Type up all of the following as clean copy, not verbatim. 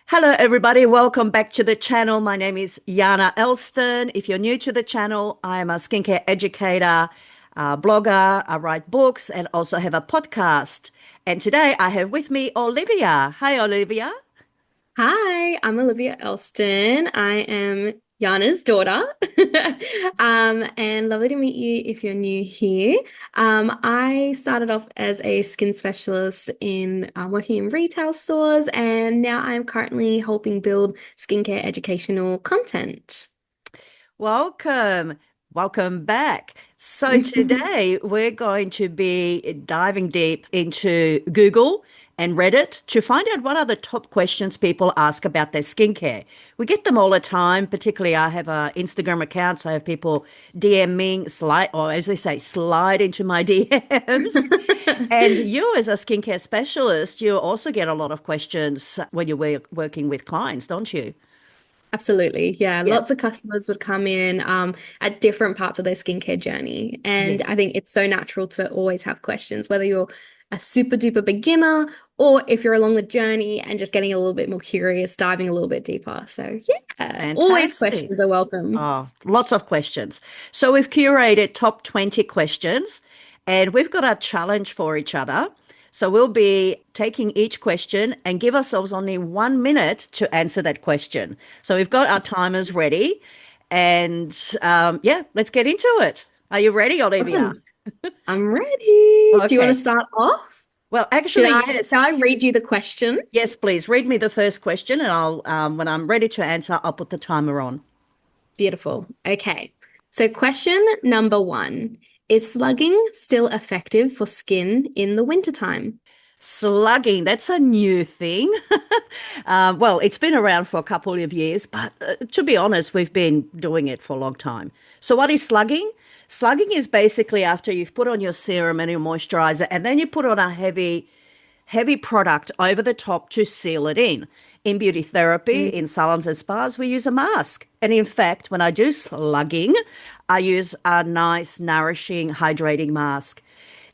Hello, everybody. Welcome back to the channel. My name is Jana Elston. If you're new to the channel, I am a skincare educator, a blogger. I write books and also have a podcast. And today I have with me Olivia. Hi, Olivia. Hi, I'm Olivia Elston. I am Yana's daughter. And lovely to meet you if you're new here. I started off as a skin specialist in working in retail stores, and now I'm currently helping build skincare educational content. Welcome. Welcome back. So today we're going to be diving deep into Google and Reddit to find out what are the top questions people ask about their skincare. We get them all the time, particularly I have a Instagram account, so I have people DMing, slide, or as they say, slide into my DMs. And you as a skincare specialist, you also get a lot of questions when you're working with clients, don't you? Absolutely. Yeah. Yeah. Lots of customers would come in at different parts of their skincare journey. And Yes. I think it's so natural to always have questions, whether you're a super duper beginner or if you're along the journey and just getting a little bit more curious, diving a little bit deeper. So, yeah, always Fantastic. questions are welcome. Oh, lots of questions. So we've curated top 20 questions and we've got a challenge for each other. So we'll be taking each question and give ourselves only 1 minute to answer that question. So we've got our timers ready and yeah, let's get into it. Are you ready, Olivia? Awesome. I'm ready. Do you want to Okay. start off? Well, Should actually, I, shall I yes. read you the question? Yes, please read me the first question and I'll when I'm ready to answer, I'll put the timer on. Beautiful. Okay. So, question number one, is slugging still effective for skin in the wintertime? Slugging, that's a new thing. Well, it's been around for a couple of years, but to be honest, we've been doing it for a long time. So, what is slugging? Slugging is basically after you've put on your serum and your moisturizer, and then you put on a heavy product over the top to seal it in. In beauty therapy, Mm. in salons and spas, we use a mask. And in fact, when I do slugging, I use a nice, nourishing, hydrating mask.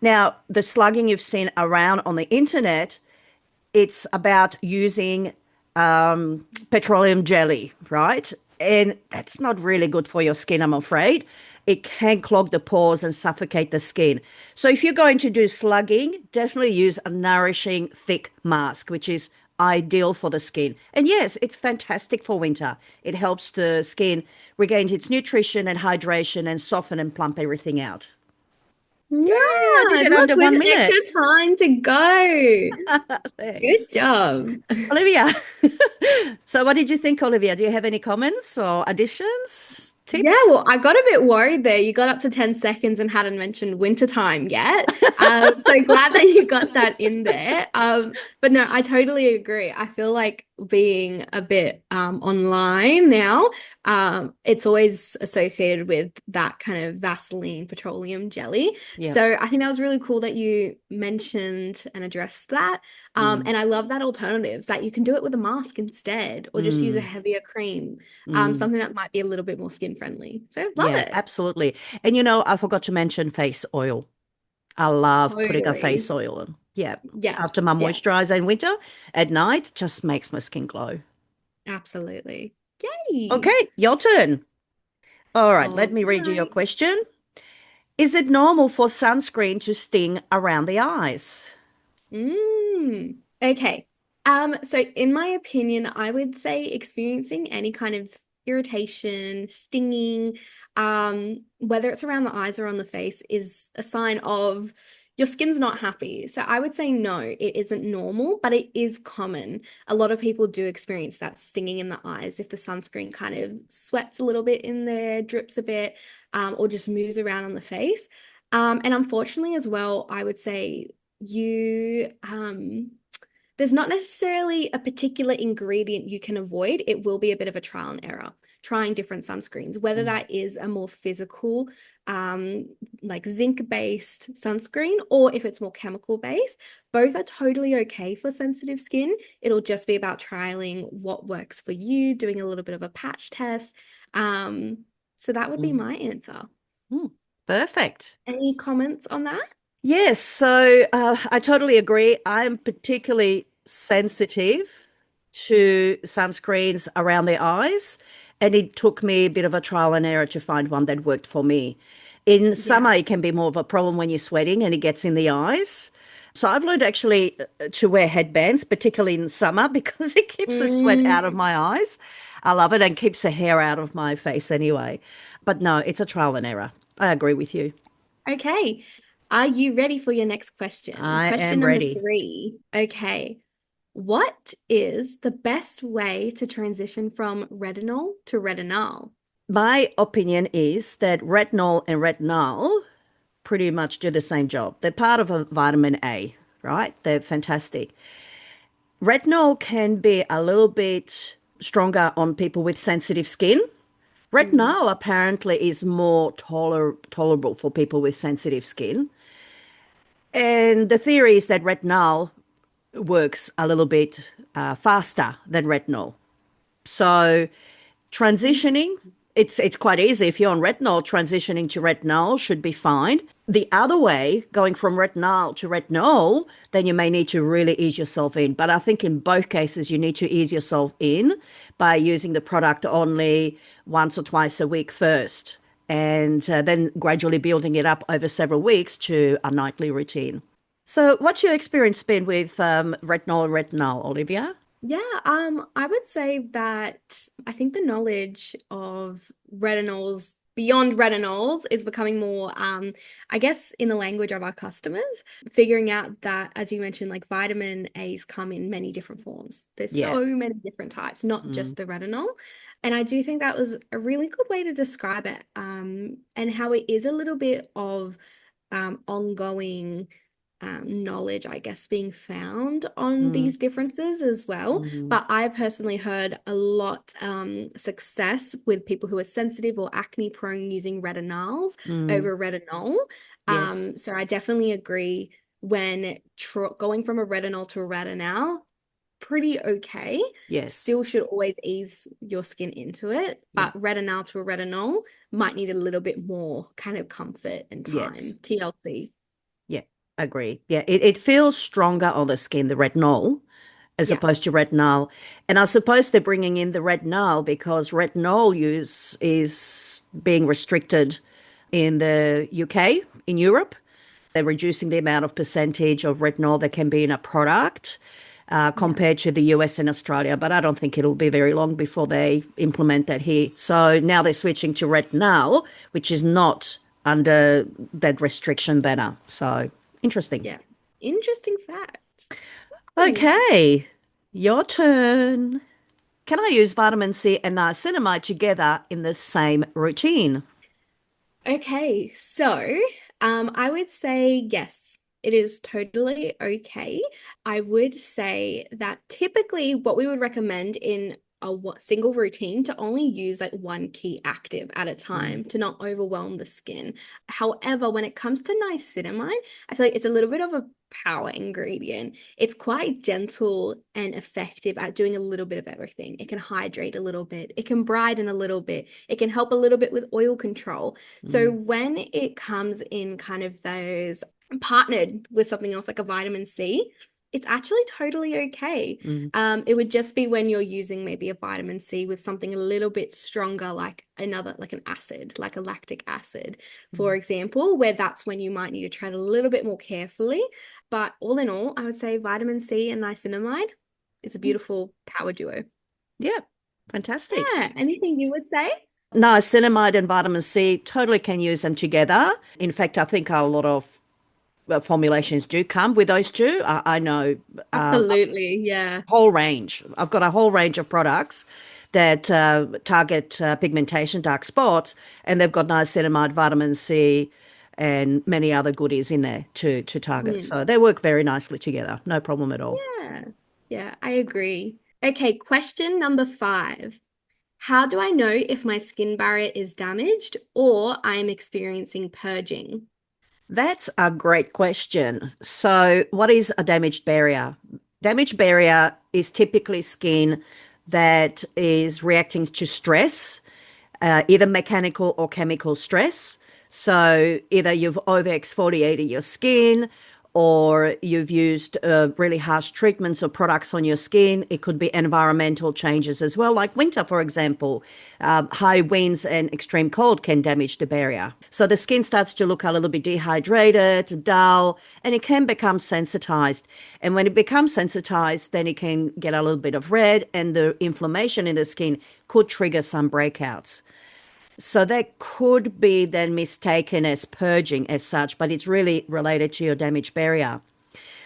Now, the slugging you've seen around on the internet, it's about using petroleum jelly, right? And that's not really good for your skin, I'm afraid. It can clog the pores and suffocate the skin. So if you're going to do slugging, definitely use a nourishing, thick mask, which is ideal for the skin. And yes, it's fantastic for winter. It helps the skin regain its nutrition and hydration and soften and plump everything out. Yeah, Yay, I did it look, under with 1 minute. extra time to go. Thanks. Good job. Olivia. So what did you think, Olivia? Do you have any comments or additions, Yeah, tips? well, I got a bit worried there. You got up to 10 seconds and hadn't mentioned wintertime yet. So glad that you got that in there. But no, I totally agree. I feel like being a bit online now, it's always associated with that kind of Vaseline petroleum jelly. Yeah. So I think that was really cool that you mentioned and addressed that. Mm, And I love that alternatives that you can do it with a mask instead, or just use a mm, heavier cream, mm. something that might be a little bit more skin friendly. So love Yeah, it. absolutely. And I forgot to mention face oil. I love putting a face Totally. oil on. Yeah. Yeah. After my Yeah. moisturizer in winter, at night, just makes my skin glow. Absolutely. Yay. Okay, your turn. All right, let All me read you your right. question. Is it normal for sunscreen to sting around the eyes? Okay. So in my opinion, I would say experiencing any kind of irritation, stinging, whether it's around the eyes or on the face, is a sign of your skin's not happy. So I would say no, it isn't normal, but it is common. A lot of people do experience that stinging in the eyes if the sunscreen kind of sweats a little bit in there, drips a bit, or just moves around on the face. And unfortunately, as well, I would say you there's not necessarily a particular ingredient you can avoid. It will be a bit of a trial and error, trying different sunscreens, whether Mm, that is a more physical, um, like zinc-based sunscreen, or if it's more chemical-based. Both are totally okay for sensitive skin. It'll just be about trialing what works for you, doing a little bit of a patch test. Um, so that would be mm, my answer. mm. Perfect. Any comments on that? Yes, so I totally agree. I'm particularly sensitive to sunscreens around the eyes, and it took me a bit of a trial and error to find one that worked for me. In Yeah. summer, it can be more of a problem when you're sweating and it gets in the eyes. So I've learned actually to wear headbands, particularly in summer, because it keeps the sweat out of Mm, my eyes. I love it and keeps the hair out of my face anyway. But no, it's a trial and error. I agree with you. okay. Are you ready for your next question? I Question am number ready. three. Okay. What is the best way to transition from retinol to retinol? My opinion is that retinol and retinol pretty much do the same job. They're part of a vitamin A, right? They're fantastic. Retinol can be a little bit stronger on people with sensitive skin. Mm, Retinol apparently is more tolerable for people with sensitive skin. And the theory is that retinol works a little bit faster than retinol. So transitioning, interesting. it's quite easy. If you're on retinol, transitioning to retinol should be fine. The other way, going from retinol to retinol, then you may need to really ease yourself in. But I think in both cases, you need to ease yourself in by using the product only once or twice a week first, and then gradually building it up over several weeks to a nightly routine. So, what's your experience been with retinol and retinol, Olivia? Yeah, I would say that I think the knowledge of retinols beyond retinols is becoming more, I guess, in the language of our customers, figuring out that, as you mentioned, like vitamin A's come in many different forms. There's Yeah. so many different types, not Mm, just the retinol. And I do think that was a really good way to describe it, and how it is a little bit of ongoing knowledge, I guess, being found on mm, these differences as well. mm, But I personally heard a lot success with people who are sensitive or acne prone using retinols mm. over retinol. Yes. So I definitely agree when going from a retinol to a retinol, pretty okay. Yes. Still should always ease your skin into it, Yeah. but retinol to a retinol might need a little bit more kind of comfort and Yes. time. TLC. Yeah. Agree. Yeah. It feels stronger on the skin, the retinol, as Yeah. opposed to retinol. And I suppose they're bringing in the retinol because retinol use is being restricted in the UK, in Europe. They're reducing the amount of percentage of retinol that can be in a product Yeah. compared to the US and Australia. But I don't think it'll be very long before they implement that here. So now they're switching to retinol, which is not under that restriction banner. So interesting. Yeah. Interesting fact. Hmm. Okay, your turn. Can I use vitamin C and niacinamide together in the same routine? Okay, so I would say yes, it is totally okay. I would say that typically what we would recommend in a single routine to only use like one key active at a Mm, time to not overwhelm the skin. However, when it comes to niacinamide, I feel like it's a little bit of a power ingredient. It's quite gentle and effective at doing a little bit of everything. It can hydrate a little bit, it can brighten a little bit, it can help a little bit with oil control. So mm, when it comes in kind of those partnered with something else like a vitamin C, it's actually totally okay. mm, It would just be when you're using maybe a vitamin C with something a little bit stronger, like another, like an acid, like a lactic acid, for mm, example, where that's when you might need to tread a little bit more carefully. But all in all, I would say vitamin C and niacinamide is a mm. beautiful power duo. Yeah, fantastic. Yeah, anything you would say? Niacinamide and vitamin C, totally can use them together. In fact, I think a lot of formulations do come with those two. I know a Absolutely. Yeah. whole range. I've got a whole range of products that target pigmentation, dark spots, and they've got niacinamide, vitamin C, and many other goodies in there to target. Mm. So they work very nicely together. No problem at all. Yeah. Yeah, I agree. Okay, question number five. How do I know if my skin barrier is damaged or I am experiencing purging? That's a great question. So, what is a damaged barrier? Damaged barrier is typically skin that is reacting to stress, either mechanical or chemical stress. So, either you've over exfoliated your skin or you've used really harsh treatments or products on your skin. It could be environmental changes as well, like winter, for example. High winds and extreme cold can damage the barrier. So the skin starts to look a little bit dehydrated, dull, and it can become sensitized. And when it becomes sensitized, then it can get a little bit of red, and the inflammation in the skin could trigger some breakouts. So that could be then mistaken as purging as such, but it's really related to your damaged barrier.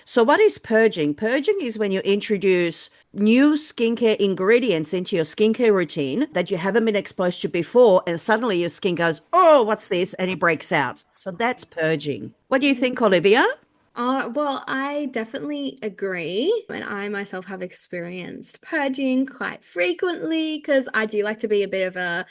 So what is purging? Purging is when you introduce new skincare ingredients into your skincare routine that you haven't been exposed to before, and suddenly your skin goes, "Oh, what's this?" and it breaks out. So that's purging. What do you think, Olivia? Well, I definitely agree. And I myself have experienced purging quite frequently because I do like to be a bit of a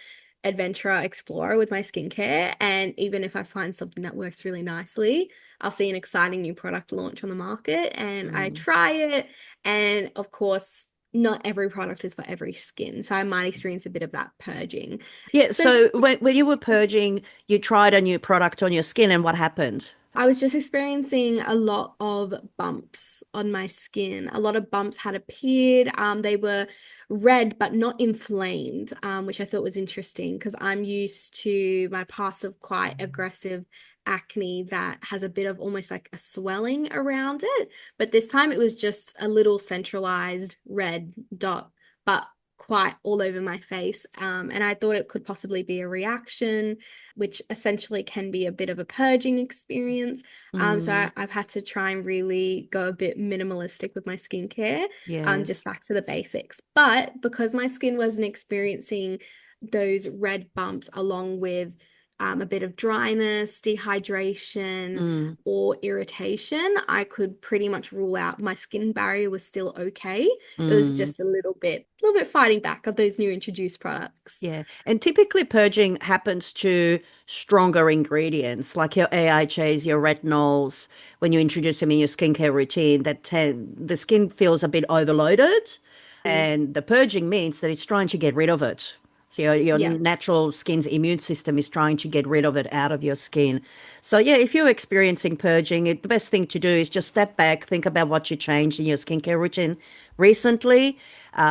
adventurer explorer with my skincare. And even if I find something that works really nicely, I'll see an exciting new product launch on the market and I Mm. try it. And of course, not every product is for every skin. So I might experience a bit of that purging. Yeah, So so when you were purging, you tried a new product on your skin, and what happened? I was just experiencing a lot of bumps on my skin. A lot of bumps had appeared. They were red but not inflamed, which I thought was interesting because I'm used to my past of quite aggressive acne that has a bit of almost like a swelling around it. But this time it was just a little centralized red dot, but quite all over my face. And I thought it could possibly be a reaction which essentially can be a bit of a purging experience. So Mm, I've had to try and really go a bit minimalistic with my skincare, just yes. back to the basics. But because my skin wasn't experiencing those red bumps along with a bit of dryness, dehydration, Mm, or irritation, I could pretty much rule out my skin barrier was still okay. It was mm. just a little bit fighting back of those new introduced products. Yeah. And typically purging happens to stronger ingredients like your AHAs, your retinols. When you introduce them in your skincare routine, the skin feels a bit overloaded. Mm, And the purging means that it's trying to get rid of it. So your yeah. natural skin's immune system is trying to get rid of it out of your skin. So yeah, if you're experiencing purging, the best thing to do is just step back, think about what you changed in your skincare routine recently,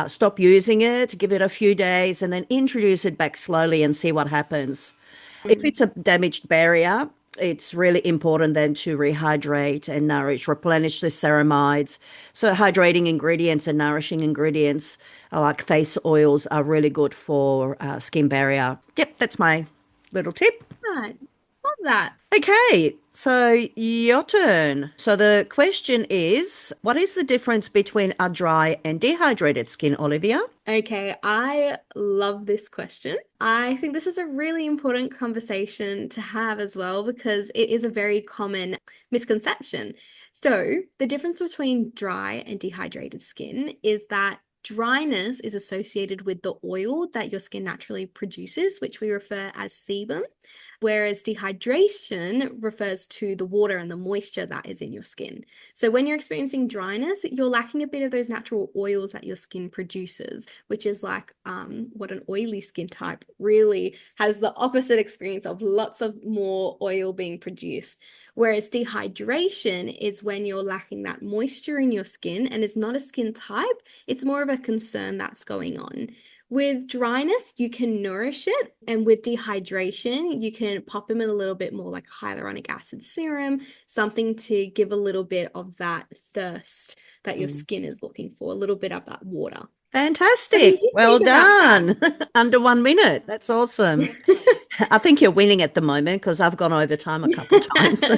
stop using it, give it a few days, and then introduce it back slowly and see what happens. If Mm. it's a damaged barrier, it's really important then to rehydrate and nourish, replenish the ceramides. So, hydrating ingredients and nourishing ingredients like face oils are really good for skin barrier. Yep, that's my little tip. Right. Love that. Okay, so your turn. So, the question is, what is the difference between a dry and dehydrated skin, Olivia? Okay, I love this question. I think this is a really important conversation to have as well because it is a very common misconception. So, the difference between dry and dehydrated skin is that dryness is associated with the oil that your skin naturally produces, which we refer as sebum, whereas dehydration refers to the water and the moisture that is in your skin. So when you're experiencing dryness, you're lacking a bit of those natural oils that your skin produces, which is like what an oily skin type really has the opposite experience of lots of more oil being produced. Whereas dehydration is when you're lacking that moisture in your skin and it's not a skin type, it's more of a concern that's going on. With dryness, you can nourish it, and with dehydration, you can pop them in a little bit more like hyaluronic acid serum, something to give a little bit of that thirst that your Mm. skin is looking for, a little bit of that water. What do Fantastic. you Well think about that? done. Under 1 minute. That's awesome. I think you're winning at the moment because I've gone over time a couple times. So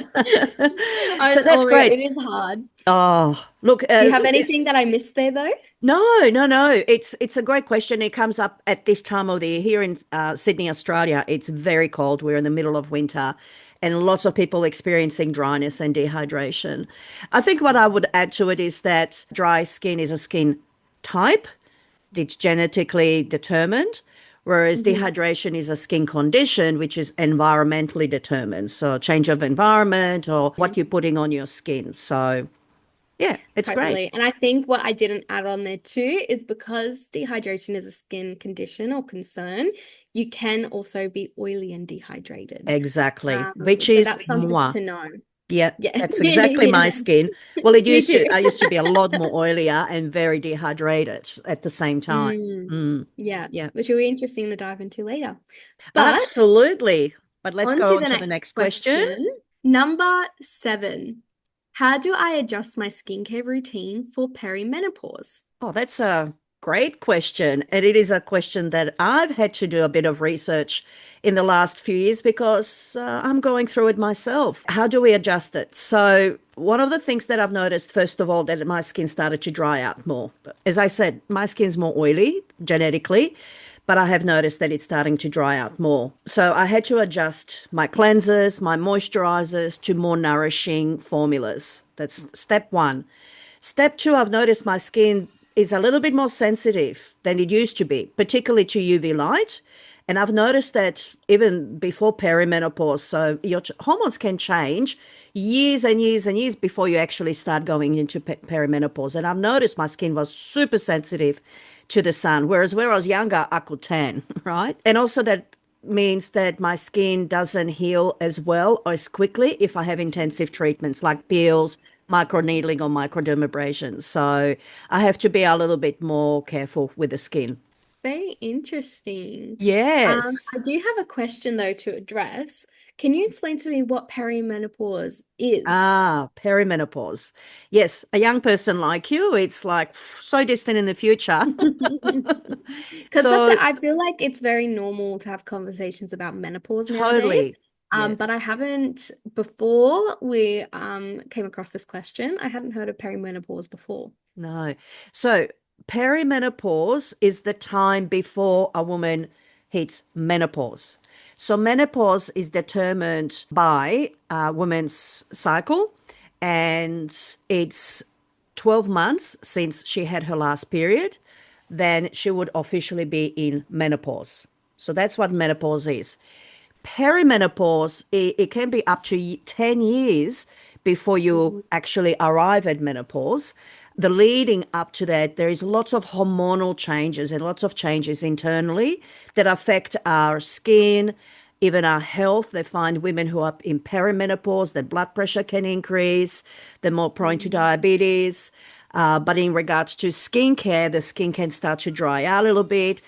that's It great. is hard. Oh, look, Do you have it's anything that I missed there though? no. It's a great question. It comes up at this time of the year here in Sydney, Australia. It's very cold. We're in the middle of winter, and lots of people experiencing dryness and dehydration. I think what I would add to it is that dry skin is a skin type. It's genetically determined, whereas Mhm. dehydration is a skin condition which is environmentally determined. So, change of environment or what you're putting on your skin. So, yeah, it's great. Totally. And I think what I didn't add on there too is because dehydration is a skin condition or concern, you can also be oily and dehydrated. Exactly. Which So is that's something moi. to know. Yeah, Yeah. that's exactly my Yeah. skin. Well, it Me used too. to, I used to be a lot more oilier and very dehydrated at the same time. Mm, Mm, yeah, yeah, which will be interesting to dive into later. But absolutely. But let's on go to on the to the next next question. question. Number 7. How do I adjust my skincare routine for perimenopause? Oh, that's a great question. And it is a question that I've had to do a bit of research in the last few years because I'm going through it myself. How do we adjust it? So, one of the things that I've noticed, first of all, that my skin started to dry out more. As I said, my skin's more oily genetically, but I have noticed that it's starting to dry out more. So, I had to adjust my cleansers, my moisturizers to more nourishing formulas. That's step one. Step two, I've noticed my skin is a little bit more sensitive than it used to be, particularly to UV light. And I've noticed that even before perimenopause, so your hormones can change years and years and years before you actually start going into perimenopause. And I've noticed my skin was super sensitive to the sun, whereas when I was younger, I could tan, right? And also that means that my skin doesn't heal as well or as quickly if I have intensive treatments like peels, microneedling, or microdermabrasion. So I have to be a little bit more careful with the skin. Very interesting. Yes. I do have a question though to address. Can you explain to me what perimenopause is? Perimenopause. Yes, a young person like you, it's like so distant in the future. Because that's it. So I feel like it's very normal to have conversations about menopause nowadays. totally, But yes. I haven't before we came across this question, I hadn't heard of perimenopause before. No. So perimenopause is the time before a woman hits menopause. So menopause is determined by a woman's cycle, and it's 12 months since she had her last period, then she would officially be in menopause. So that's what menopause is. Perimenopause, it can be up to 10 years before you Mhm. actually arrive at menopause. The leading up to that, there is lots of hormonal changes and lots of changes internally that affect our skin, even our health. They find women who are in perimenopause, their blood pressure can increase, they're more prone to Mm. diabetes. But in regards to skincare, the skin can start to dry out a little bit.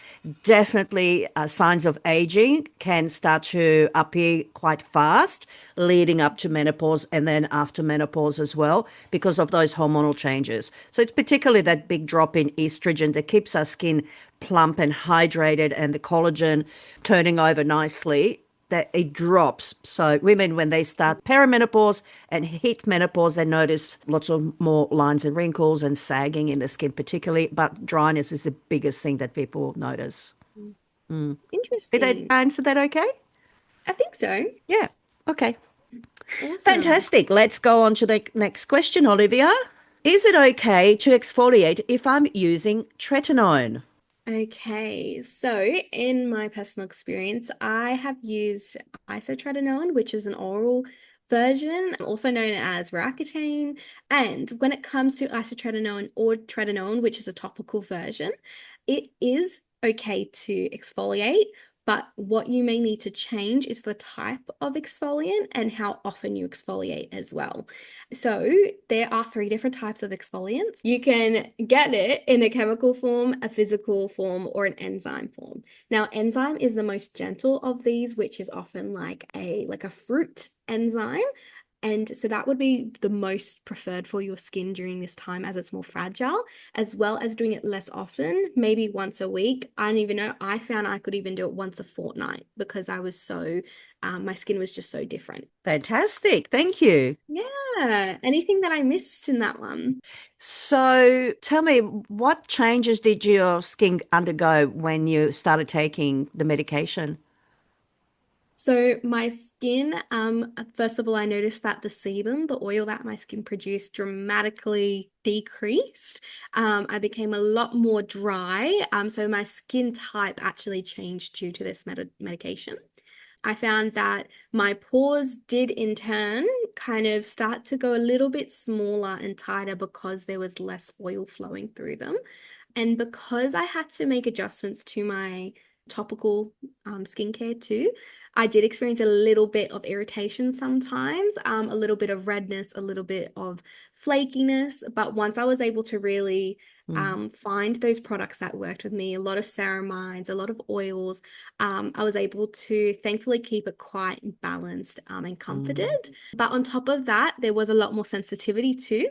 Definitely, signs of aging can start to appear quite fast, leading up to menopause and then after menopause as well, because of those hormonal changes. So it's particularly that big drop in estrogen that keeps our skin plump and hydrated and the collagen turning over nicely, that it drops. So women, when they start perimenopause and hit menopause, they notice lots of more lines and wrinkles and sagging in the skin, particularly. But dryness is the biggest thing that people notice. Did I Interesting. answer that okay? I think so. Yeah. Okay. Awesome. Fantastic. Let's go on to the next question, Olivia. Is it okay to exfoliate if I'm using tretinoin? Okay, so in my personal experience, I have used isotretinoin, which is an oral version, also known as Roaccutane. And when it comes to isotretinoin or tretinoin, which is a topical version, it is okay to exfoliate, but what you may need to change is the type of exfoliant and how often you exfoliate as well. So there are 3 different types of exfoliants. You can get it in a chemical form, a physical form, or an enzyme form. Now, enzyme is the most gentle of these, which is often like a fruit enzyme. And so that would be the most preferred for your skin during this time as it's more fragile, as well as doing it less often, maybe once a week. I don't even know. I found I could even do it once a fortnight because my skin was just so different. Fantastic. Thank you. Yeah. Anything that I missed in that one? So tell me, what changes did your skin undergo when you started taking the medication? So my skin, first of all, I noticed that the sebum, the oil that my skin produced, dramatically decreased. I became a lot more dry. So my skin type actually changed due to this medication. I found that my pores did in turn kind of start to go a little bit smaller and tighter because there was less oil flowing through them. And because I had to make adjustments to my topical skincare too. I did experience a little bit of irritation sometimes, a little bit of redness, a little bit of flakiness. But once I was able to really Mm, find those products that worked with me, a lot of ceramides, a lot of oils, I was able to thankfully keep it quite balanced and comforted. mm, But on top of that, there was a lot more sensitivity too.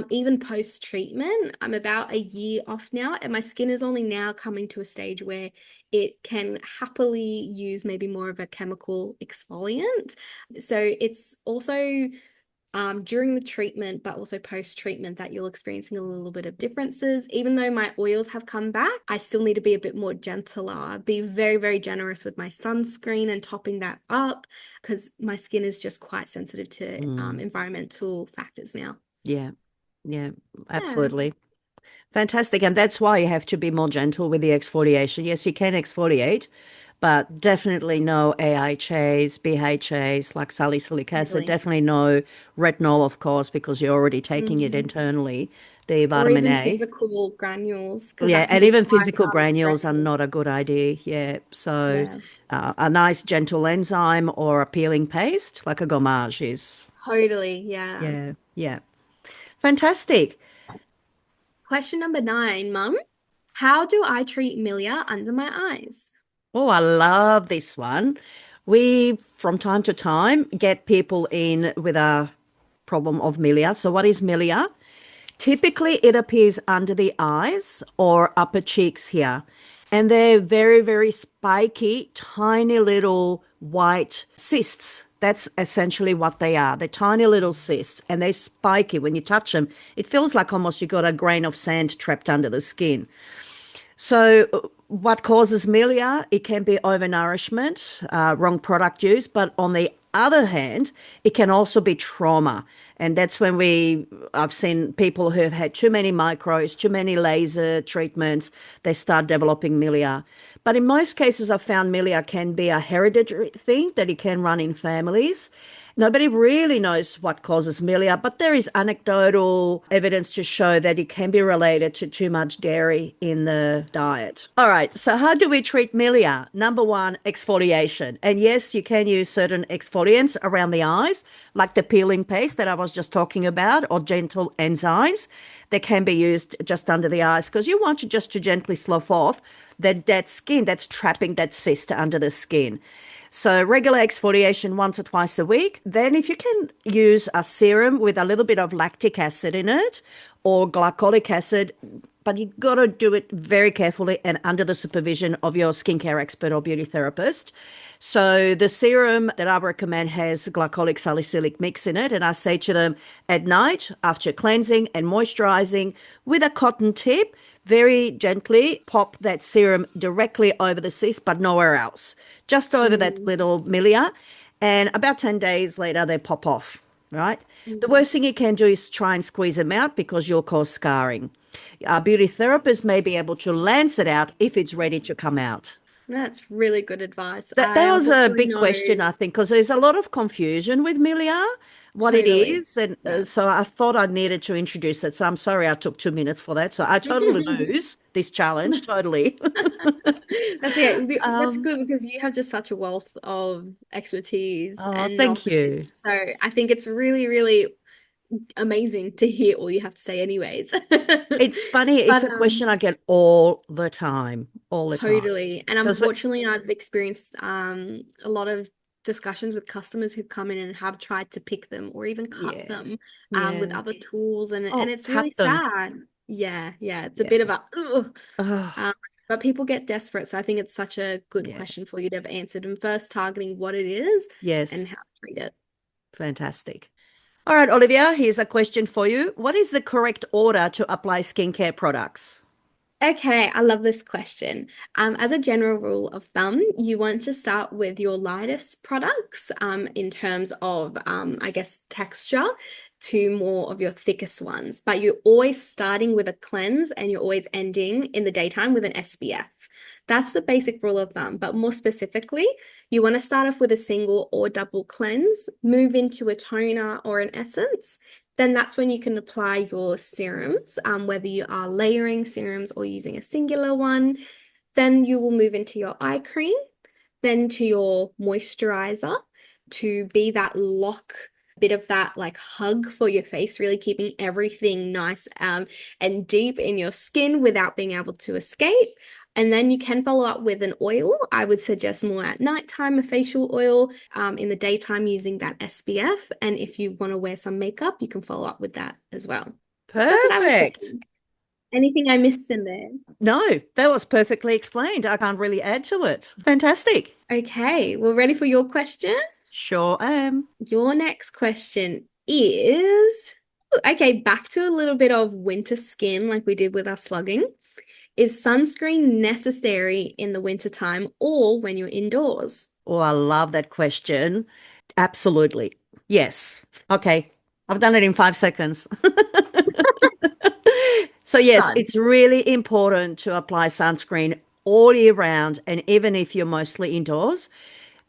Even post-treatment, I'm about a year off now, and my skin is only now coming to a stage where it can happily use maybe more of a chemical exfoliant. So it's also during the treatment, but also post-treatment, that you're experiencing a little bit of differences. Even though my oils have come back, I still need to be a bit more gentler, be very, very generous with my sunscreen and topping that up because my skin is just quite sensitive to mm. environmental factors now. Yeah, yeah, Yeah, absolutely. Fantastic. And that's why you have to be more gentle with the exfoliation. Yes, you can exfoliate, but definitely no AHAs, BHAs like salicylic acid. totally. Definitely no retinol, of course, because you're already taking it Mhm. internally, the Or vitamin even A. physical granules, because Yeah, that can and be even quite physical granules are aggressive. not a good idea. Yeah. So Yeah, a nice gentle enzyme or a peeling paste like a gommage is. totally. Yeah. Yeah. Yeah. Fantastic. Question number 9, Mum. How do I treat milia under my eyes? Oh, I love this one. We, from time to time, get people in with a problem of milia. So, what is milia? Typically, it appears under the eyes or upper cheeks here. And they're very, very spiky, tiny little white cysts. That's essentially what they are. They're tiny little cysts and they're spiky. When you touch them, it feels like almost you got a grain of sand trapped under the skin. So, what causes milia? It can be overnourishment, wrong product use, but on the other hand, it can also be trauma. And that's when I've seen people who have had too many micros, too many laser treatments, they start developing milia. But in most cases, I've found milia can be a hereditary thing that it can run in families. Nobody really knows what causes milia, but there is anecdotal evidence to show that it can be related to too much dairy in the diet. All right, so how do we treat milia? Number one, exfoliation. And yes, you can use certain exfoliants around the eyes, like the peeling paste that I was just talking about, or gentle enzymes that can be used just under the eyes because you want to gently slough off that dead skin that's trapping that cyst under the skin. So regular exfoliation once or twice a week. Then if you can use a serum with a little bit of lactic acid in it or glycolic acid, but you got to do it very carefully and under the supervision of your skincare expert or beauty therapist. So the serum that I recommend has glycolic salicylic mix in it, and I say to them at night after cleansing and moisturizing with a cotton tip, very gently pop that serum directly over the cyst, but nowhere else, just over that Mm, little milia. And about 10 days later, they pop off, right? The mm. worst thing you can do is try and squeeze them out because you'll cause scarring. Our beauty therapist may be able to lance it out if it's ready to come out. That's really good advice. That I was a unfortunately big know question, I think, because there's a lot of confusion with milia, what it totally. is, and Yeah. so I thought I needed to introduce it. So I'm sorry I took 2 minutes for that. So I totally lose this challenge, totally. That's okay. That's Um, good because you have just such a wealth of expertise oh, and thank knowledge. you. So I think it's really, really amazing to hear all you have to say anyways. It's funny. It's But a question I get all the time, all the time. totally. And Because, unfortunately, I've experienced a lot of discussions with customers who've come in and have tried to pick them or even cut yeah, them with yeah. other tools, and Oh, it's really cut them. sad. Yeah, yeah, it's a Yeah. bit of a ugh. Oh, Um, but people get desperate, so I think it's such a good yeah. question for you to have answered and first targeting what it is and Yes. how to treat it. Fantastic. All right, Olivia, here's a question for you. What is the correct order to apply skincare products? Okay, I love this question. As a general rule of thumb, you want to start with your lightest products in terms of, I guess, texture to more of your thickest ones. But you're always starting with a cleanse and you're always ending in the daytime with an SPF. That's the basic rule of thumb. But more specifically, you want to start off with a single or double cleanse, move into a toner or an essence, then that's when you can apply your serums, whether you are layering serums or using a singular one. Then you will move into your eye cream, then to your moisturizer to be that lock, bit of that like hug for your face, really keeping everything nice and deep in your skin without being able to escape. And then you can follow up with an oil. I would suggest more at nighttime, a facial oil, in the daytime using that SPF. And if you want to wear some makeup, you can follow up with that as well. That's what I would Perfect. recommend. Anything I missed in there? No, that was perfectly explained. I can't really add to it. Fantastic. Okay, well, ready for your question? Sure am. Your next question is okay, back to a little bit of winter skin like we did with our slugging. Is sunscreen necessary in the wintertime or when you're indoors? Oh, I love that question. Absolutely. Yes. Okay. I've done it in 5 seconds. So, yes, Done. it's really important to apply sunscreen all year round, and even if you're mostly indoors,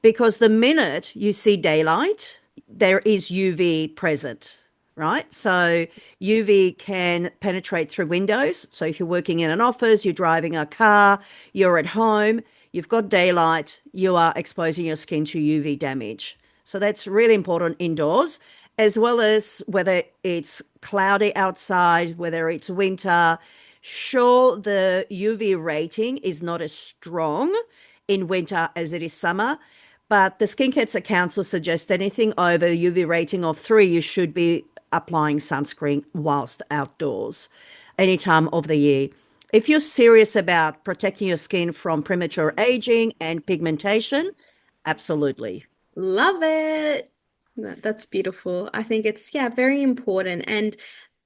because the minute you see daylight, there is UV present, right? So UV can penetrate through windows. So if you're working in an office, you're driving a car, you're at home, you've got daylight, you are exposing your skin to UV damage. So that's really important indoors, as well as whether it's cloudy outside, whether it's winter. Sure, the UV rating is not as strong in winter as it is summer, but the Skin Cancer Council suggests anything over a UV rating of 3, you should be applying sunscreen whilst outdoors any time of the year. If you're serious about protecting your skin from premature aging and pigmentation, absolutely. Love it. That's beautiful. I think it's, yeah, very important. And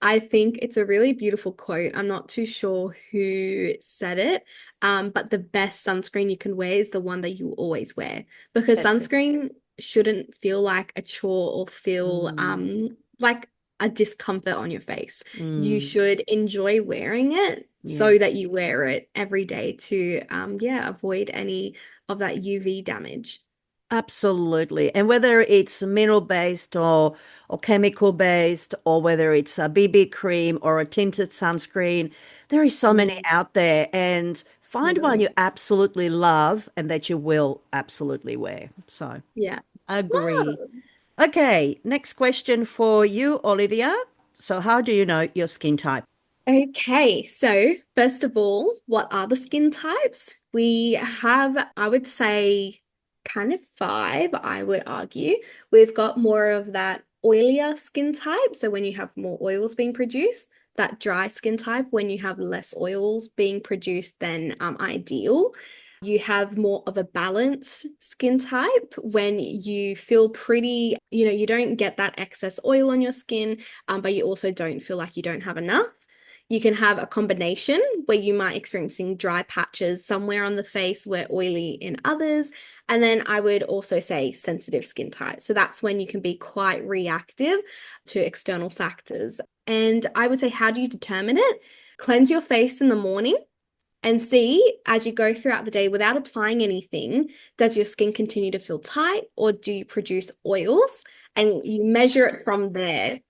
I think it's a really beautiful quote. I'm not too sure who said it, but the best sunscreen you can wear is the one that you always wear because That's it. sunscreen shouldn't feel like a chore or feel Mm, like a discomfort on your face. You mm, should enjoy wearing it so that yes. you wear it every day to yeah, avoid any of that UV damage. Absolutely. And whether it's mineral based or chemical based, or whether it's a BB cream or a tinted sunscreen, there are so many Mm, out there. And find one totally. you absolutely love and that you will absolutely wear. So, Yeah. agree. Love. Okay, next question for you, Olivia. So, how do you know your skin type? Okay, so first of all, what are the skin types? We have, I would say, kind of five, I would argue. We've got more of that oilier skin type, so when you have more oils being produced, that dry skin type, when you have less oils being produced than ideal. You have more of a balanced skin type when you feel pretty, you don't get that excess oil on your skin, but you also don't feel like you don't have enough. You can have a combination where you might experiencing dry patches somewhere on the face where oily in others. And then I would also say sensitive skin type. So that's when you can be quite reactive to external factors. And I would say, how do you determine it? Cleanse your face in the morning and see as you go throughout the day without applying anything, does your skin continue to feel tight or do you produce oils? And you measure it from there.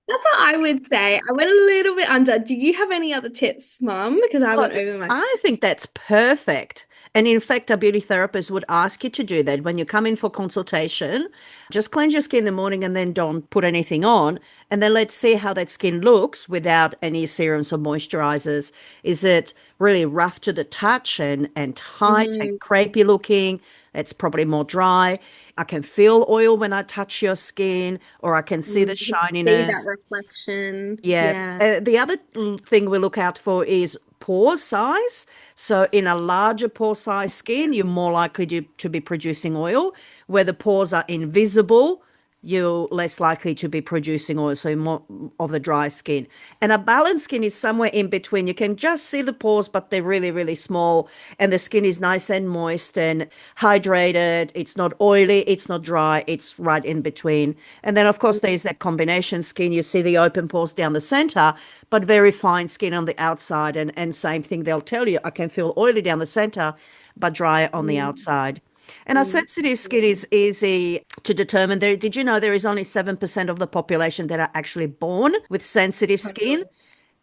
That's what I would say. I went a little bit under. Do you have any other tips, Mum? Because I Oh, went over my. I think that's perfect. And in fact, a beauty therapist would ask you to do that when you come in for consultation. Just cleanse your skin in the morning and then don't put anything on. And then let's see how that skin looks without any serums or moisturizers. Is it really rough to the touch and tight and Mhm. crepey looking? It's probably more dry. I can feel oil when I touch your skin, or I can see the You can see that shininess. reflection. Yeah. Yeah. The other thing we look out for is pore size. So, in a larger pore size skin, you're more likely to be producing oil. Where the pores are invisible, you're less likely to be producing oil. So, more of the dry skin. And a balanced skin is somewhere in between. You can just see the pores, but they're really, really small. And the skin is nice and moist and hydrated. It's not oily, it's not dry, it's right in between. And then, of course, there's that combination skin. You see the open pores down the center, but very fine skin on the outside. And same thing, they'll tell you, I can feel oily down the center, but dry on the Mm, outside. And our mm, sensitive skin absolutely. is easy to determine. There, did you know there is only 7% of the population that are actually born with sensitive skin? Totally.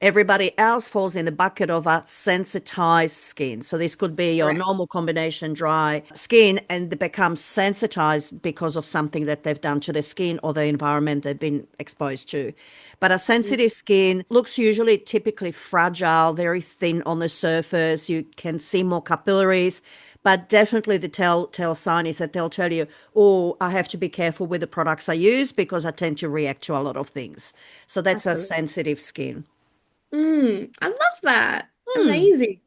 Everybody else falls in the bucket of a sensitized skin. So this could be your Correct. normal combination dry skin and they become sensitized because of something that they've done to their skin or the environment they've been exposed to. But a sensitive skin looks usually typically fragile, very thin on the surface. You can see more capillaries. But definitely the tell sign is that they'll tell you, oh, I have to be careful with the products I use because I tend to react to a lot of things. So that's a Absolutely. sensitive skin. I love that. Hmm. Amazing.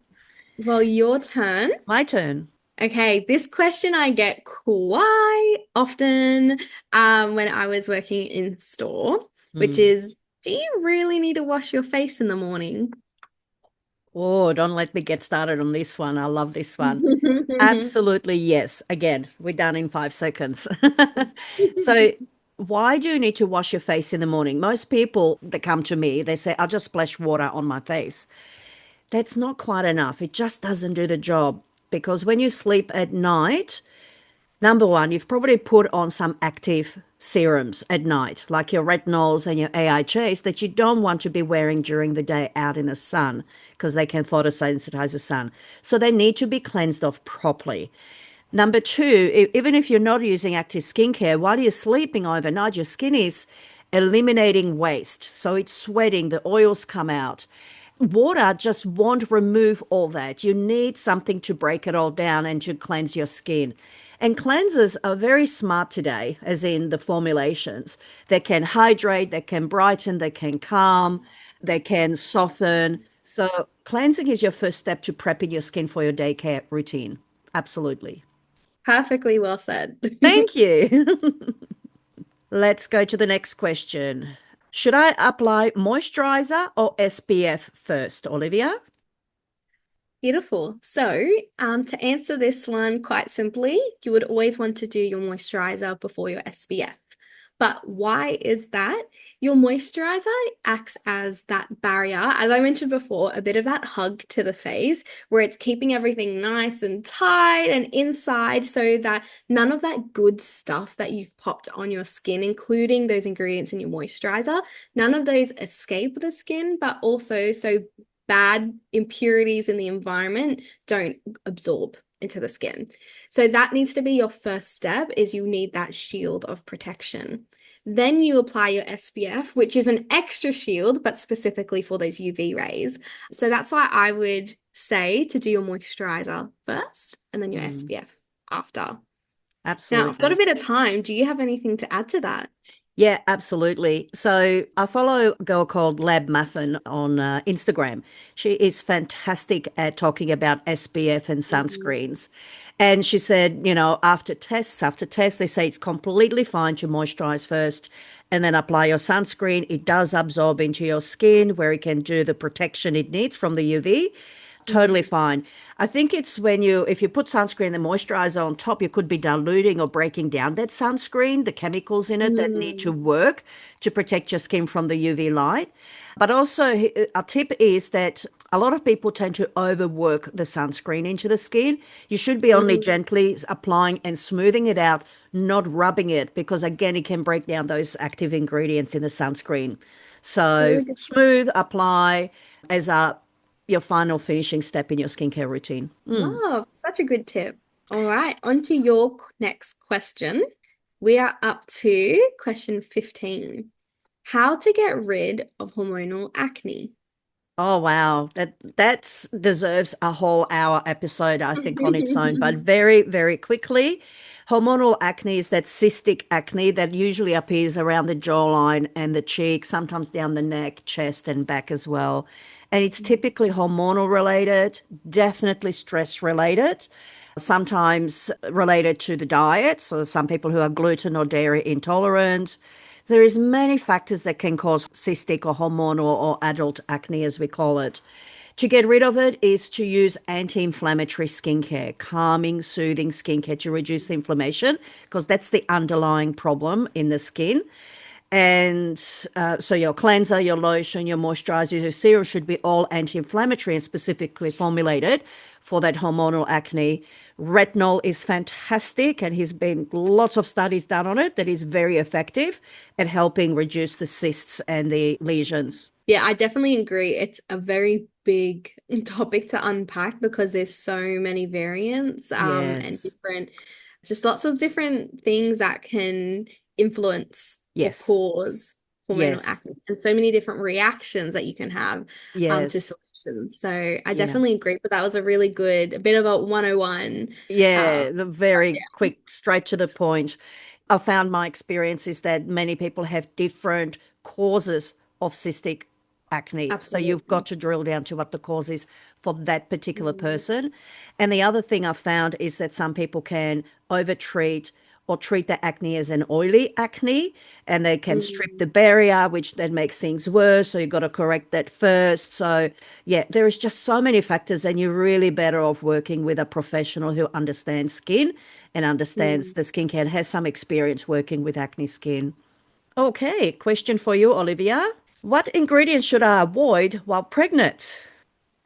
Well, your turn. My turn. Okay, this question I get quite often when I was working in store, which Hmm. is, do you really need to wash your face in the morning? Oh, don't let me get started on this one. I love this one. Absolutely, yes. Again, we're done in 5 seconds. So, why do you need to wash your face in the morning? Most people that come to me, they say, I'll just splash water on my face. That's not quite enough. It just doesn't do the job because when you sleep at night, number one, you've probably put on some active serums at night, like your retinols and your AHAs that you don't want to be wearing during the day out in the sun because they can photosensitize the sun. So they need to be cleansed off properly. Number two, even if you're not using active skincare, while you're sleeping overnight, your skin is eliminating waste. So it's sweating, the oils come out. Water just won't remove all that. You need something to break it all down and to cleanse your skin. And cleansers are very smart today, as in the formulations. They can hydrate, they can brighten, they can calm, they can soften. So cleansing is your first step to prepping your skin for your day care routine. Absolutely. Perfectly well said. Thank you. Let's go to the next question. Should I apply moisturizer or SPF first, Olivia? Beautiful. So, to answer this one quite simply, you would always want to do your moisturizer before your SPF. But why is that? Your moisturizer acts as that barrier, as I mentioned before, a bit of that hug to the face, where it's keeping everything nice and tight and inside so that none of that good stuff that you've popped on your skin, including those ingredients in your moisturizer, none of those escape the skin, but also so bad impurities in the environment don't absorb into the skin. So that needs to be your first step is you need that shield of protection. Then you apply your SPF, which is an extra shield, but specifically for those UV rays. So that's why I would say to do your moisturizer first and then your Mm, SPF after. Now, I've got a absolutely. bit of time. Do you have anything to add to that? Yeah, absolutely. So I follow a girl called Lab Muffin on Instagram. She is fantastic at talking about SPF and Mhm. sunscreens. And she said, after tests, they say it's completely fine to moisturize first and then apply your sunscreen. It does absorb into your skin where it can do the protection it needs from the UV. Totally Mhm. fine. I think it's if you put sunscreen and moisturizer on top, you could be diluting or breaking down that sunscreen, the chemicals in it that need to Mm. work to protect your skin from the UV light. But also, a tip is that a lot of people tend to overwork the sunscreen into the skin. You should be only Mm. gently applying and smoothing it out, not rubbing it, because again, it can break down those active ingredients in the sunscreen. So Good. smooth, apply as a your final finishing step in your skincare routine. Mm. Love, such a good tip. All right, on to your next question. We are up to question 15. How to get rid of hormonal acne. Oh wow, that deserves a whole hour episode, I think, on its own. But very, very quickly, hormonal acne is that cystic acne that usually appears around the jawline and the cheek, sometimes down the neck, chest, and back as well. And it's typically hormonal related, definitely stress related, sometimes related to the diet. So some people who are gluten or dairy intolerant. There is many factors that can cause cystic or hormonal or adult acne, as we call it. To get rid of it is to use anti-inflammatory skincare, calming, soothing skincare to reduce the inflammation, because that's the underlying problem in the skin. And so your cleanser, your lotion, your moisturizer, your serum should be all anti-inflammatory and specifically formulated for that hormonal acne. Retinol is fantastic, and there's been lots of studies done on it that is very effective at helping reduce the cysts and the lesions. Yeah, I definitely agree. It's a very big topic to unpack because there's so many variants, and Yes. different, just lots of different things that can influence or Yes. cause hormonal Yes. acne, and so many different reactions that you can have to Yes. solutions. So I Yeah. definitely agree, but that was a really good, a bit of a 101. Yeah, Um, the very quick, straight to the point. I found my experience is that many people have different causes of cystic acne. So you've got Absolutely. to drill down to what the cause is for that particular Mm. person. And the other thing I found is that some people can overtreat or treat the acne as an oily acne, and they can strip the Mm. barrier, which then makes things worse. So you've got to correct that first. So yeah, there is just so many factors, and you're really better off working with a professional who understands skin and understands Mm. the skincare and has some experience working with acne skin. Okay, question for you, Olivia. What ingredients should I avoid while pregnant?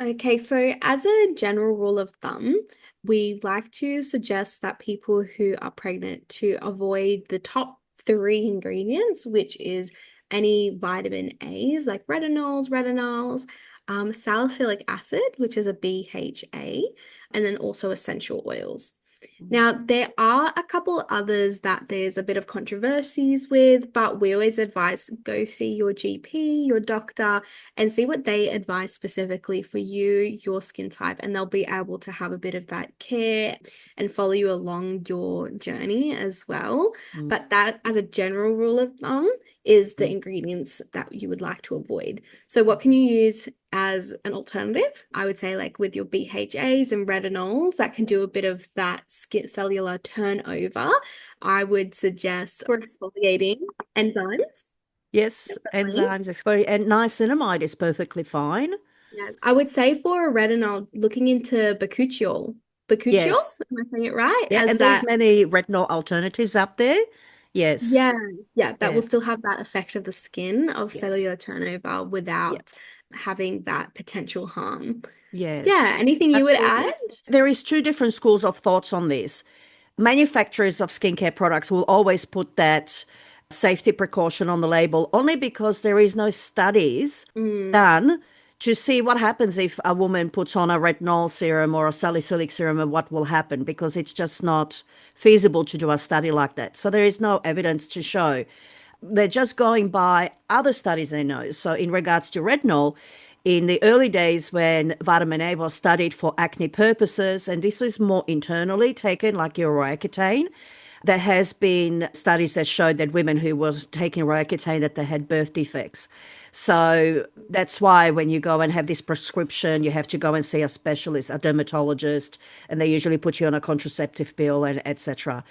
Okay, so as a general rule of thumb, we like to suggest that people who are pregnant to avoid the top three ingredients, which is any vitamin A's like retinols, salicylic acid, which is a BHA, and then also essential oils. Now, there are a couple others that there's a bit of controversies with, but we always advise go see your GP, your doctor, and see what they advise specifically for you, your skin type, and they'll be able to have a bit of that care and follow you along your journey as well. Mm, But that, as a general rule of thumb, is the mm, ingredients that you would like to avoid. So, what can you use as an alternative? I would say, like with your BHAs and retinols, that can do a bit of that skin cellular turnover. I would suggest for exfoliating enzymes. yes, Definitely. enzymes, exfoliate, and niacinamide is perfectly fine. Yeah, I would say for a retinol, looking into bakuchiol. Bakuchiol, Yes. am I saying it right? Yeah, As and there's that, many retinol alternatives up there. Yes. yeah, yeah, that Yeah. will still have that effect of the skin of Yes. cellular turnover Yeah. without having that potential harm. Yes. Yeah, anything you would Absolutely. add? There is two different schools of thoughts on this. Manufacturers of skincare products will always put that safety precaution on the label only because there is no studies Mm, done to see what happens if a woman puts on a retinol serum or a salicylic serum and what will happen, because it's just not feasible to do a study like that. So there is no evidence to show. They're just going by other studies they know. So in regards to retinol, in the early days when vitamin A was studied for acne purposes, and this is more internally taken, like your Roaccutane, there has been studies that showed that women who was taking Roaccutane that they had birth defects. So that's why when you go and have this prescription, you have to go and see a specialist, a dermatologist, and they usually put you on a contraceptive pill and etc.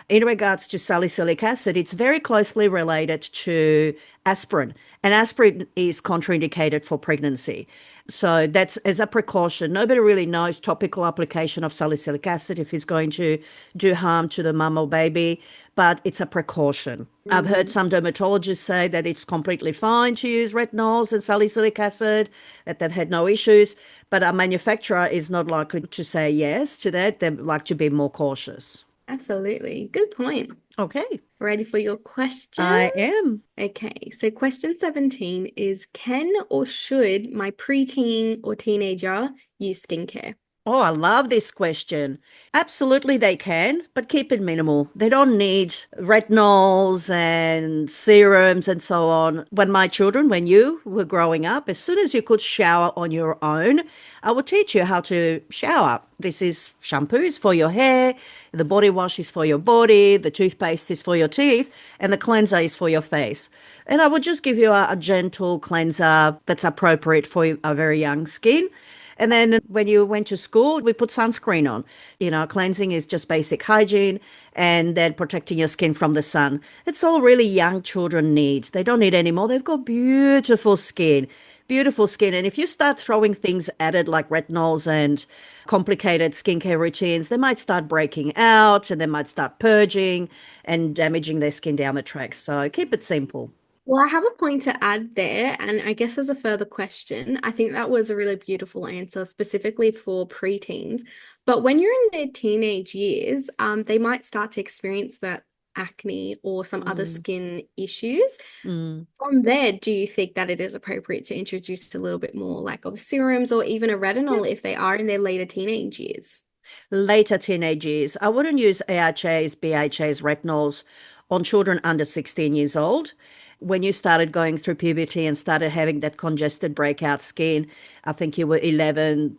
In regards to salicylic acid, it's very closely related to aspirin, and aspirin is contraindicated for pregnancy. So that's as a precaution. Nobody really knows topical application of salicylic acid if it's going to do harm to the mum or baby, but it's a precaution. I've heard mm. some dermatologists say that it's completely fine to use retinols and salicylic acid, that they've had no issues, but a manufacturer is not likely to say yes to that. They like to be more cautious. Absolutely. Good point. Okay, Ready for your question? I am. Okay, so question 17 is can or should my preteen or teenager use skincare? Oh, I love this question. Absolutely, they can, but keep it minimal. They don't need retinols and serums and so on. When my children, when you were growing up, as soon as you could shower on your own, I would teach you how to shower. This is shampoo is for your hair, the body wash is for your body, the toothpaste is for your teeth, and the cleanser is for your face. And I would just give you a gentle cleanser that's appropriate for a very young skin. And then when you went to school, we put sunscreen on. Cleansing is just basic hygiene and then protecting your skin from the sun. It's all really young children need. They don't need any more. They've got beautiful skin, beautiful skin. And if you start throwing things at it like retinols and complicated skincare routines, they might start breaking out and they might start purging and damaging their skin down the track. So keep it simple. Well, I have a point to add there, and I guess as a further question, I think that was a really beautiful answer, specifically for preteens. But when you're in their teenage years, they might start to experience that acne or some other Mm, skin issues. mm. From there, do you think that it is appropriate to introduce a little bit more like of serums or even a retinol if they are in their later teenage years? Later teenage years. I wouldn't use AHAs, BHAs, retinols on children under 16 years old. When you started going through puberty and started having that congested breakout skin, I think you were 11,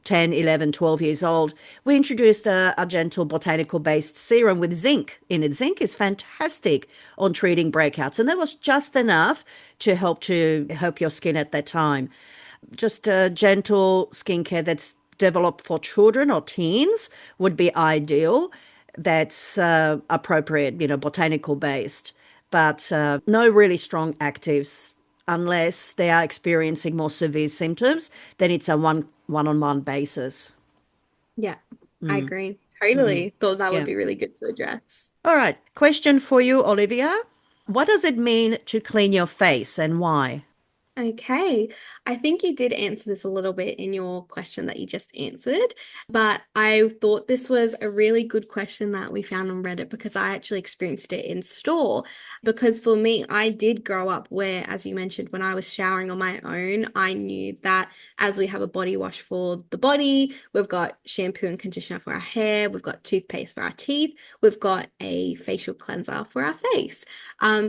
10, 11, 12 years old, we introduced a gentle botanical based serum with zinc in it. Zinc is fantastic on treating breakouts, and that was just enough to help your skin at that time. Just a gentle skincare that's developed for children or teens would be ideal. That's appropriate, botanical based, but no really strong actives unless they are experiencing more severe symptoms. Then it's a one-on-one basis. Yeah, I Mm, agree. mm, Totally. Thought that would yeah. be really good to address. All right. Question for you, Olivia. What does it mean to clean your face and why? Okay, I think you did answer this a little bit in your question that you just answered, but I thought this was a really good question that we found on Reddit because I actually experienced it in store. Because for me, I did grow up where, as you mentioned, when I was showering on my own, I knew that as we have a body wash for the body, we've got shampoo and conditioner for our hair, we've got toothpaste for our teeth, we've got a facial cleanser for our face.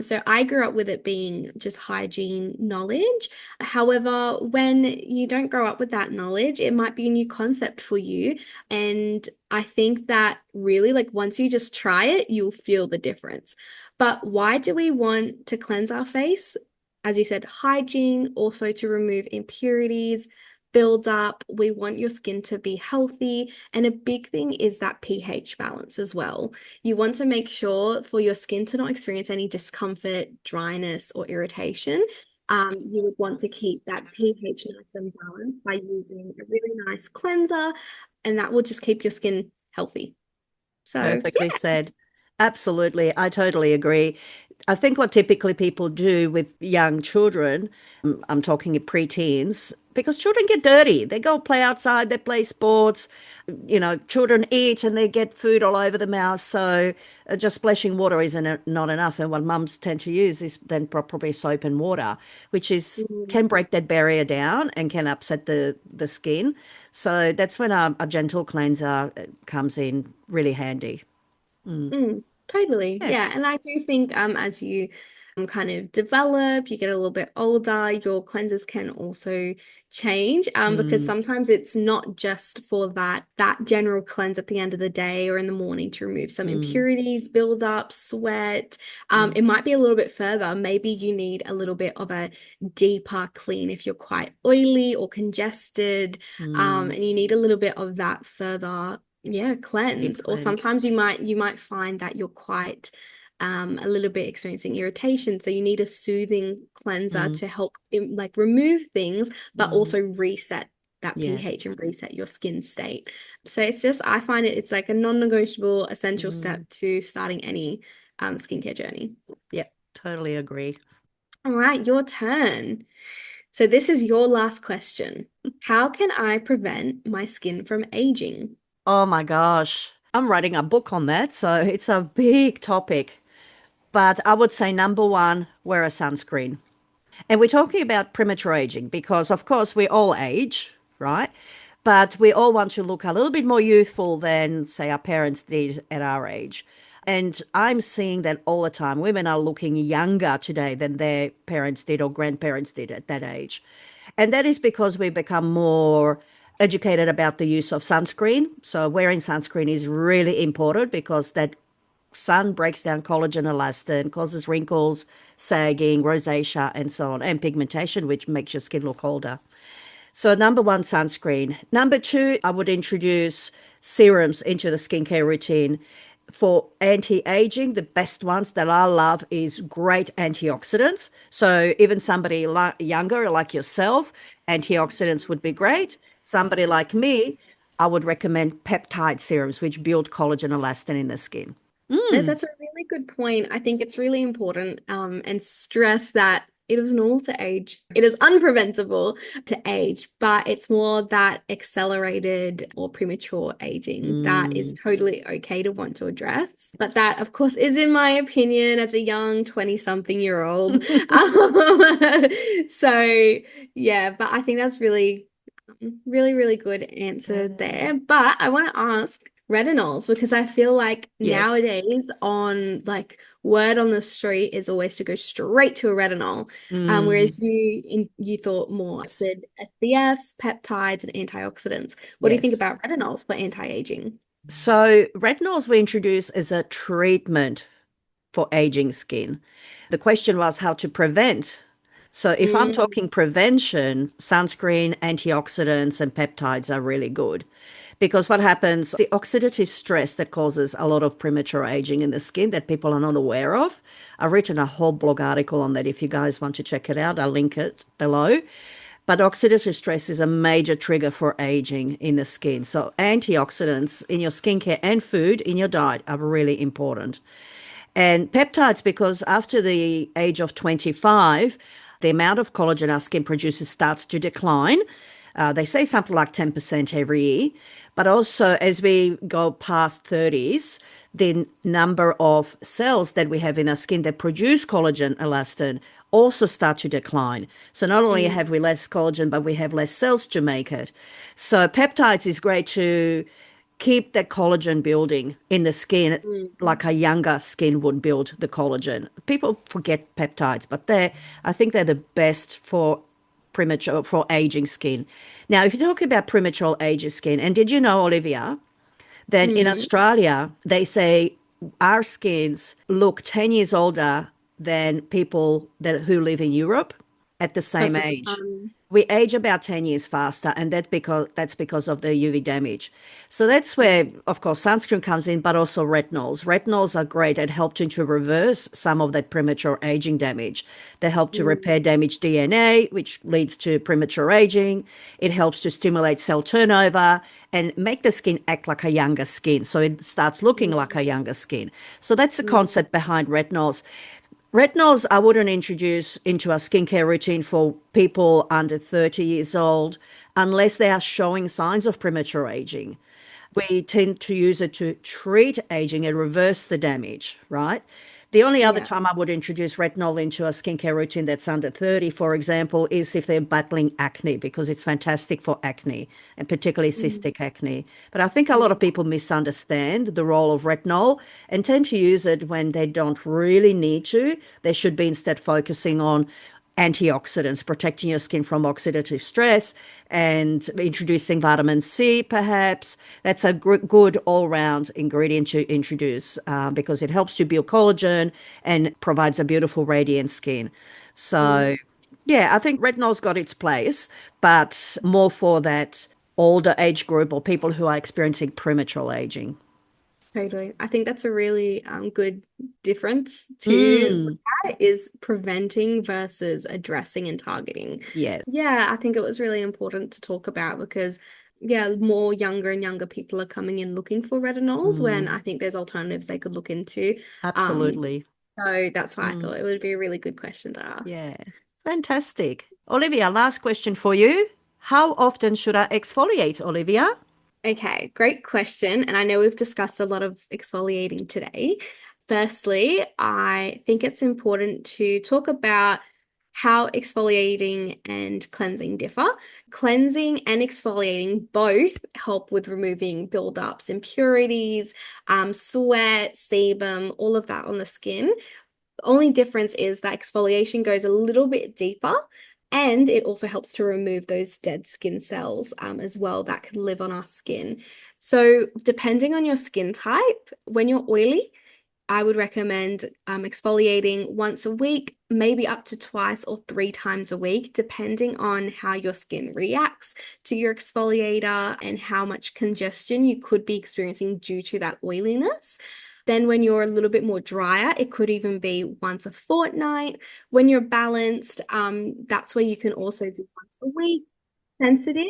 So I grew up with it being just hygiene knowledge. However, when you don't grow up with that knowledge, it might be a new concept for you. And I think that really, like, once you just try it, you'll feel the difference. But why do we want to cleanse our face? As you said, hygiene, also to remove impurities, build up. We want your skin to be healthy. And a big thing is that pH balance as well. You want to make sure for your skin to not experience any discomfort, dryness, or irritation. You would want to keep that pH nice and balanced by using a really nice cleanser, and that will just keep your skin healthy. So, Perfectly yeah. said. Absolutely. I totally agree. I think what typically people do with young children, I'm talking of preteens, because children get dirty. They go play outside, they play sports, children eat and they get food all over the mouth. So just splashing water isn't not enough. And what mums tend to use is then probably soap and water, which is Mm, can break that barrier down and can upset the skin. So that's when a gentle cleanser comes in really handy. Mm. totally. Yeah. Yeah. And I do think as you kind of develop, you get a little bit older, your cleansers can also change because Mm, sometimes it's not just for that general cleanse at the end of the day or in the morning to remove some mm, impurities, build up, sweat. mm, It might be a little bit further. Maybe you need a little bit of a deeper clean if you're quite oily or congested, mm. and you need a little bit of that further, yeah, Deep cleanse. Or cleanse. sometimes you might find that you're quite a little bit experiencing irritation, so you need a soothing cleanser Mm, to help like remove things but mm. also reset that Yeah. pH and reset your skin state. So it's just, I find it's like a non-negotiable essential Mm. step to starting any skincare journey. Yeah. Totally agree. All right, your turn. So this is your last question. How can I prevent my skin from aging? Oh my gosh. I'm writing a book on that, so it's a big topic. But I would say number one, wear a sunscreen. And we're talking about premature aging because, of course, we all age, right? But we all want to look a little bit more youthful than, say, our parents did at our age. And I'm seeing that all the time. Women are looking younger today than their parents did or grandparents did at that age. And that is because we become more educated about the use of sunscreen. So wearing sunscreen is really important because that sun breaks down collagen, elastin, causes wrinkles, sagging, rosacea, and so on, and pigmentation, which makes your skin look older. So, number one, sunscreen. Number two, I would introduce serums into the skincare routine. For anti-aging, the best ones that I love is great antioxidants. So even somebody younger like yourself, antioxidants would be great. Somebody like me, I would recommend peptide serums, which build collagen elastin in the skin. That's a really good point. I think it's really important and stress that it is normal to age. It is unpreventable to age, but it's more that accelerated or premature aging that is totally okay to want to address. But that, of course, is in my opinion as a young 20-something-year-old. So yeah, but I think that's really, really, really good answer there. But I want to ask retinols because I feel like Yes. nowadays on like word on the street is always to go straight to a retinol. Mm, Whereas you thought more yes. acid SPFs, peptides, and antioxidants. What do you think Yes. about retinols for anti-aging? So retinols were introduced as a treatment for aging skin. The question was how to prevent. So if I'm Mm, talking prevention, sunscreen, antioxidants, and peptides are really good. Because what happens, the oxidative stress that causes a lot of premature aging in the skin that people are not aware of. I've written a whole blog article on that. If you guys want to check it out, I'll link it below. But oxidative stress is a major trigger for aging in the skin. So antioxidants in your skincare and food in your diet are really important. And peptides, because after the age of 25, the amount of collagen our skin produces starts to decline. They say something like 10% every year. But also, as we go past 30s, the number of cells that we have in our skin that produce collagen, elastin, also start to decline. So not only mm, have we less collagen, but we have less cells to make it. So peptides is great to keep that collagen building in the skin mm. like a younger skin would build the collagen. People forget peptides, but I think they're the best for premature for aging skin. Now, if you talk about premature aging skin, and did you know, Olivia, then in Mm. Australia they say our skins look 10 years older than people that who live in Europe at the same Because of the age. sun. We age about 10 years faster, and that's because of the UV damage. So that's Mm, where, of course, sunscreen comes in, but also retinols. Retinols are great at helping to reverse some of that premature aging damage. They help to mm, repair damaged DNA, which leads to premature aging. It helps to stimulate cell turnover and make the skin act like a younger skin. So it starts looking like mm, a younger skin. So that's the mm. concept behind retinols. Retinols, I wouldn't introduce into our skincare routine for people under 30 years old unless they are showing signs of premature aging. We tend to use it to treat aging and reverse the damage, right? The only other Yeah. time I would introduce retinol into a skincare routine that's under 30, for example, is if they're battling acne, because it's fantastic for acne and particularly Mm, cystic acne. But I think a lot mm. of people misunderstand the role of retinol and tend to use it when they don't really need to. They should be instead focusing on antioxidants, protecting your skin from oxidative stress, and introducing vitamin C, perhaps. That's a good all round ingredient to introduce because it helps to build collagen and provides a beautiful, radiant skin. Mm. So, yeah, I think retinol's got its place, but more for that older age group or people who are experiencing premature aging. Totally. I think that's a really good difference to look Mm, at is preventing versus addressing and targeting. yes. Yeah, I think it was really important to talk about because yeah, more younger and younger people are coming in looking for retinols when Mm, I think there's alternatives they could look into. Um, absolutely. so that's why I Mm. thought it would be a really good question to ask. Yeah, fantastic. Olivia, last question for you. How often should I exfoliate, Olivia? Okay, great question. And I know we've discussed a lot of exfoliating today. Firstly, I think it's important to talk about how exfoliating and cleansing differ. Cleansing and exfoliating both help with removing buildups, impurities, sweat, sebum, all of that on the skin. The only difference is that exfoliation goes a little bit deeper and it also helps to remove those dead skin cells as well that can live on our skin. So, depending on your skin type, when you're oily, I would recommend exfoliating once a week, maybe up to twice or 3 times a week, depending on how your skin reacts to your exfoliator and how much congestion you could be experiencing due to that oiliness. Then, when you're a little bit more drier, it could even be once a fortnight. When you're balanced, that's where you can also do once a week. Sensitive,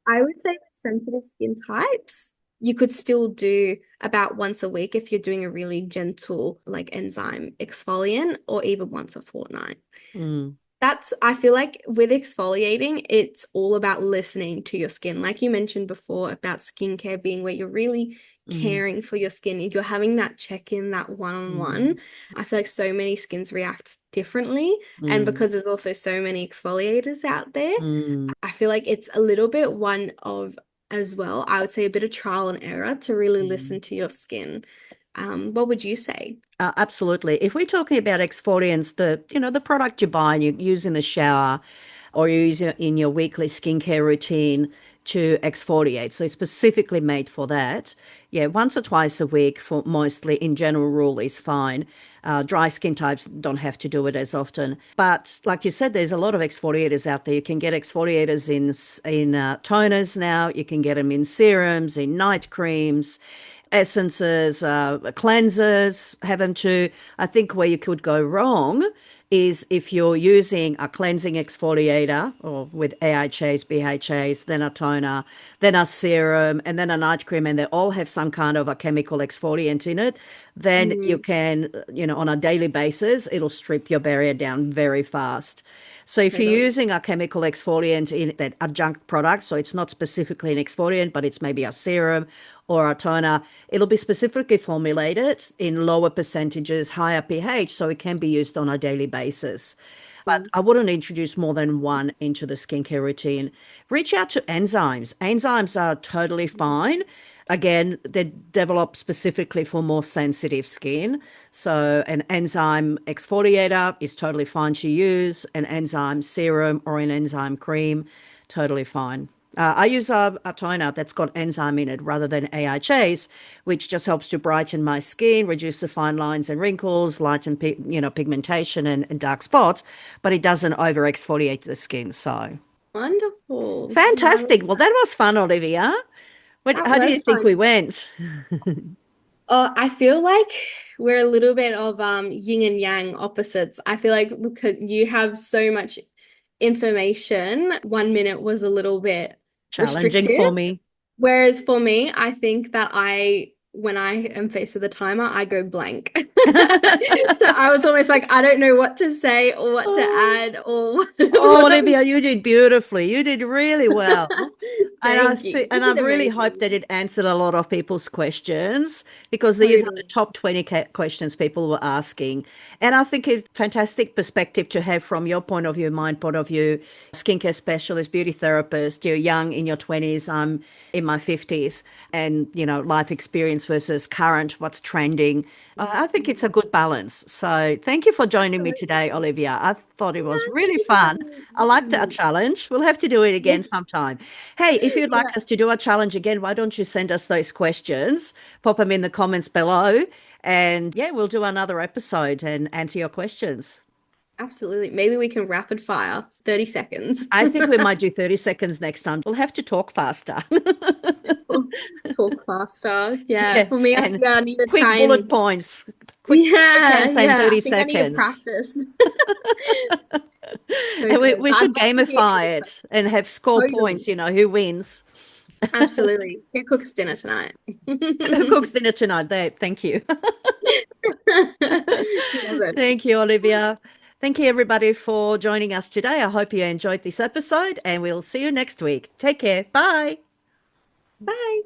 I would say with sensitive skin types, you could still do about once a week if you're doing a really gentle, like enzyme exfoliant, or even once a fortnight. Mm, I feel like with exfoliating, it's all about listening to your skin. Like you mentioned before about skincare being where you're really mm, caring for your skin. If you're having that check-in, that one-on-one, mm, I feel like so many skins react differently. And mm, because there's also so many exfoliators out there, mm, I feel like it's a little bit one of, as well, I would say a bit of trial and error to really mm. listen to your skin. What would you say? Absolutely. If we're talking about exfoliants, the product you buy and you use in the shower or you use it in your weekly skincare routine to exfoliate. So it's specifically made for that. Yeah, once or twice a week for mostly in general rule is fine. Dry skin types don't have to do it as often. But like you said, there's a lot of exfoliators out there. You can get exfoliators in toners now. You can get them in serums, in night creams, essences, cleansers, have them too. I think where you could go wrong is if you're using a cleansing exfoliator or with AHAs, BHAs, then a toner, then a serum, and then a night cream, and they all have some kind of a chemical exfoliant in it, then you Mm, can, on a daily basis, it'll strip your barrier down very fast. So if you're totally. using a chemical exfoliant in that adjunct product, so it's not specifically an exfoliant, but it's maybe a serum or a toner, it'll be specifically formulated in lower percentages, higher pH, so it can be used on a daily basis. But Mm, I wouldn't introduce more than one into the skincare routine. Reach out to enzymes. Enzymes are totally fine. Again, they're developed specifically for more sensitive skin. So, an enzyme exfoliator is totally fine to use. An enzyme serum or an enzyme cream, totally fine. I use a toner that's got enzyme in it rather than AHAs, which just helps to brighten my skin, reduce the fine lines and wrinkles, lighten pigmentation and dark spots, but it doesn't over exfoliate the skin. So wonderful. No, I love fantastic. Well, that. that was fun, Olivia. That How do you was think we fun. went? Oh, I feel like we're a little bit of yin and yang opposites. I feel like because you have so much information, 1 minute was a little bit Challenging restrictive. for me. Whereas for me, I think that when I am faced with a timer, I go blank. So I was almost like, I don't know what to say or what to Oh, add or oh, what I'm. Olivia, you did beautifully. You did really well. And Thank you. You I did really hope that amazing. it answered a lot of people's questions because these are the Totally. top 20 questions people were asking. And I think it's fantastic perspective to have from your point of view, my point of view, skincare specialist, beauty therapist. You're young in your 20s, I'm in my 50s, and life experience versus current, what's trending. I think it's a Mhm. good balance. So thank you for joining me Absolutely. today, Olivia. I thought it No, was thank really you for fun. having I liked a me. challenge. We'll have to do it Yeah. again sometime. Hey, if you'd like Yeah, us to do a challenge again, why don't you send us those questions? Pop them in the comments below. And yeah, we'll do another episode and answer your questions. absolutely. Maybe we can rapid fire 30 seconds. I think we might do 30 seconds next time. We'll have to talk faster. Talk faster. Yeah, Yeah, for me, and I need to quick try bullet and. points. Quick Yeah, answer in yeah. I 30 think I need to seconds. practice. So And we, good. we I'd should love to be an gamify editor. it and have score Totally. points, who wins. Absolutely. Who cooks dinner tonight? Who cooks dinner tonight? There, thank you. Love it. Thank you, Olivia. Thank you, everybody, for joining us today. I hope you enjoyed this episode, and we'll see you next week. Take care. Bye. Bye.